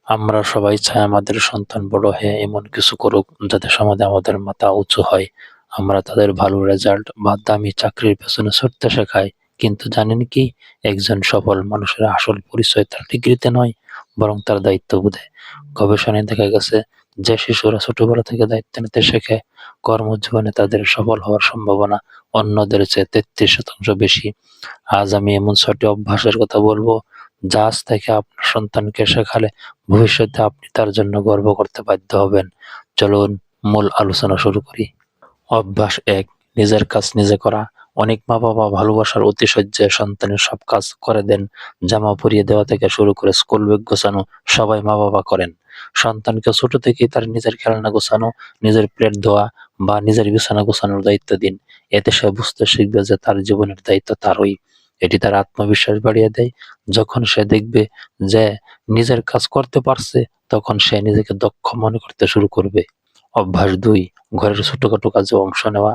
আমরা সবাই চাই আমাদের সন্তান বড় হয়ে এমন কিছু করুক যাতে সমাজে আমাদের মাথা উঁচু হয়। আমরা তাদের ভালো রেজাল্ট বা দামি চাকরির পেছনে ছুটতে শেখাই। কিন্তু জানেন কি? একজন সফল মানুষের আসল পরিচয় তার ডিগ্রিতে নয়, বরং তার দায়িত্ববোধে। গবেষণায় দেখা গেছে যে শিশুরা ছোটবেলা থেকে দায়িত্ব নিতে শেখে, কর্মজীবনে তাদের সফল হওয়ার সম্ভাবনা অন্যদের চেয়ে ৩৩% বেশি। আজ আমি এমন ৬টি অভ্যাসের কথা বলবো, যা আজ থেকে আপনার সন্তানকে শেখালে ভবিষ্যতে আপনি তার জন্য গর্ব করতে বাধ্য হবেন। চলুন মূল আলোচনা শুরু করি। অভ্যাস ১, নিজের কাজ নিজে করা। অনেক মা-বাবা ভালোবাসার অতিশয্যে সন্তানের সব কাজ করে দেন। জামা পরিয়ে দেওয়া থেকে শুরু করে স্কুল ব্যাগ গোছানো সবাই মা-বাবা করেন। সন্তানকে ছোট থেকেই তার নিজের খেলনা গোছানো, নিজের প্লেট ধোয়া বা নিজের বিছানা গোছানোর দায়িত্ব দিন। এতে সে বুঝতে শিখবে যে তার জীবনের দায়িত্ব তারই। এটি তার আত্মবিশ্বাস বাড়িয়ে দেয়। যখন সে দেখবে যে নিজের কাজ করতে পারছে, তখন সে নিজেকে দক্ষ মনে করতে শুরু করবে। অভ্যাস ২, ঘরের ছোটখাটো কাজে অংশ নেওয়া।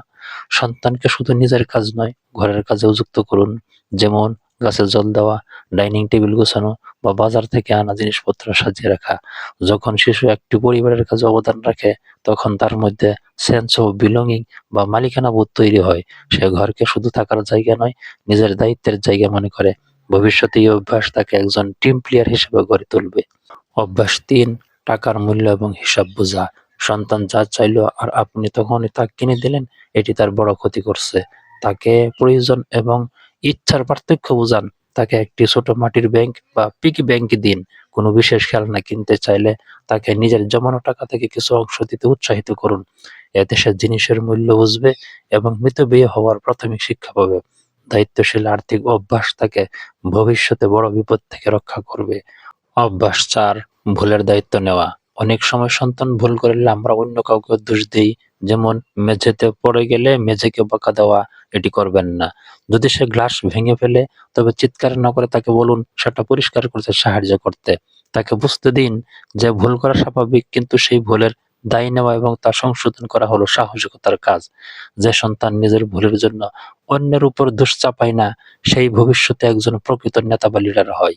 সন্তানকে শুধু নিজের কাজ নয়, ঘরের কাজেও যুক্ত করুন। যেমন গাছে জল দেওয়া, ডাইনিং টেবিল গোছানো বা বাজার থেকে আনা জিনিসপত্র সাজিয়ে রাখা। যখন শিশু একটি পরিবারের কাজে অবদান রাখে, তখন তার মধ্যে সেন্স অফ বিলংইং বা মালিকানা বোধ তৈরি হয়। সে ঘরকে শুধু থাকার জায়গা নয়, নিজের দায়িত্বের জায়গা মনে করে। ভবিষ্যতে এই অভ্যাস তাকে একজন টিম প্লেয়ার হিসেবে গড়ে তুলবে। অভ্যাস ৩, টাকার মূল্য এবং হিসাব বোঝা। সন্তান যা চাইলো আর আপনি তখনই তা কিনে দিলেন, এটি তার বড় ক্ষতি করছে। তাকে প্রয়োজন এবং ইচ্ছার পার্থক্য বুঝান। তাকে একটি ছোট মাটির ব্যাংক বা পিগি ব্যাংক দিন। কোনো বিশেষ খেলনা কিনতে চাইলে তাকে নিজের জমানো টাকা থেকে কিছু অংশ দিতে উৎসাহিত করুন। এতে সে জিনিসের মূল্য বুঝবে এবং মিতব্যয়ী হওয়ার প্রাথমিক শিক্ষা পাবে। দায়িত্বশীল আর্থিক অভ্যাস তাকে ভবিষ্যতে বড় বিপদ থেকে রক্ষা করবে। অভ্যাস ৪, ভুলের দায়িত্ব নেওয়া। অনেক সময় সন্তান ভুল করলে আমরা অন্য কাউকে দোষ দেই। যেমন মেঝেতে পড়ে গেলে মেঝেকে বকা দেওয়া, এটি করবেন না। যদি সে গ্লাস ভেঙে ফেলে, তবে চিৎকার না করে তাকে বলুন সেটা পরিষ্কার করতে সাহায্য করতে। তাকে বুঝতে দিন যে ভুল করা স্বাভাবিক, কিন্তু সেই ভুলের দায় নেওয়া এবং তা সংশোধন করা হলো সাহসিকতার কাজ। যে সন্তান নিজের ভুলের জন্য অন্যের উপর দোষ চাপায় না, সেই ভবিষ্যতে একজন প্রকৃত নেতা বা লিডার হয়।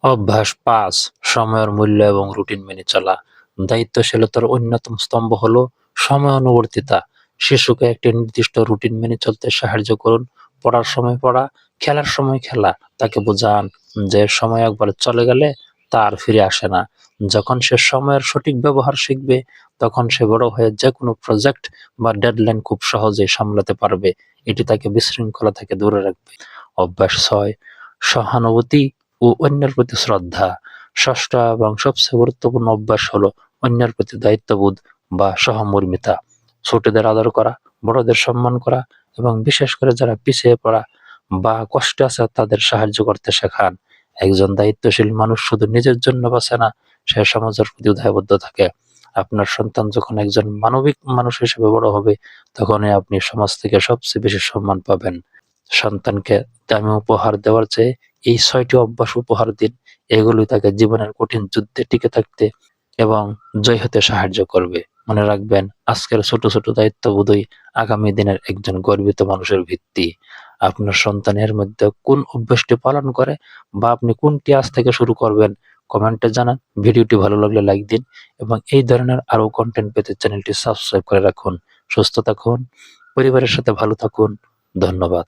অভ্যাস ৫, সময়ের মূল্য এবং রুটিন মেনে চলা। দায়িত্বশীলতার অন্যতম স্তম্ভ হলো সময়ানুবর্তিতা। শিশুকে একটি নির্দিষ্ট রুটিন মেনে চলতে সাহায্য করুন। পড়ার সময় পড়া, খেলার সময় খেলা। তাকে বোঝান যে সময় একবার চলে গেলে তা আর ফিরে আসে না। যখন সে সময়ের সঠিক ব্যবহার শিখবে, তখন সে বড় হয়ে যেকোনো প্রজেক্ট বা ডেডলাইন খুব সহজেই সামলাতে পারবে। এটি তাকে বিশৃঙ্খলা থেকে দূরে রাখবে। অভ্যাস ৬, সহানুভূতি ও অন্যের প্রতি শ্রদ্ধা। ষষ্ঠ এবং সবচেয়ে গুরুত্বপূর্ণ অভ্যাস হলো অন্যের প্রতি দায়িত্ববোধ বা সহমর্মিতা। ছোটদের আদর করা, বড়দের সম্মান করা এবং বিশেষ করে যারা পিছিয়ে পড়া বা কষ্টে আছে তাদের সাহায্য করতে শেখান। একজন দায়িত্বশীল মানুষ শুধু নিজের জন্য বাঁচে না, সে সমাজের প্রতি দায়বদ্ধ থাকে। আপনার সন্তান যখন একজন মানবিক মানুষ হিসেবে বড় হবে, তখনই আপনি সমাজ থেকে সবচেয়ে বেশি সম্মান পাবেন। সন্তানকে দামি উপহার দেওয়ার চেয়ে এই ৬টি অভ্যাস উপহার দিন। এগুলোই তাকে জীবনের কঠিন যুদ্ধে টিকে থাকতে এবং জয়ী হতে সাহায্য করবে। মনে রাখবেন, আজকের ছোট ছোট দায়িত্ববোধই আগামী দিনের একজন গর্বিত মানুষের ভিত্তি। আপনার সন্তানের মধ্যে কোন অভ্যাসটি পালন করে বা আপনি কোনটি আজ থেকে শুরু করবেন, কমেন্টে জানান। ভিডিওটি ভালো লাগলে লাইক দিন এবং এই ধরনের আরো কন্টেন্ট পেতে চ্যানেলটি সাবস্ক্রাইব করে রাখুন। সুস্থ থাকুন, পরিবারের সাথে ভালো থাকুন। ধন্যবাদ।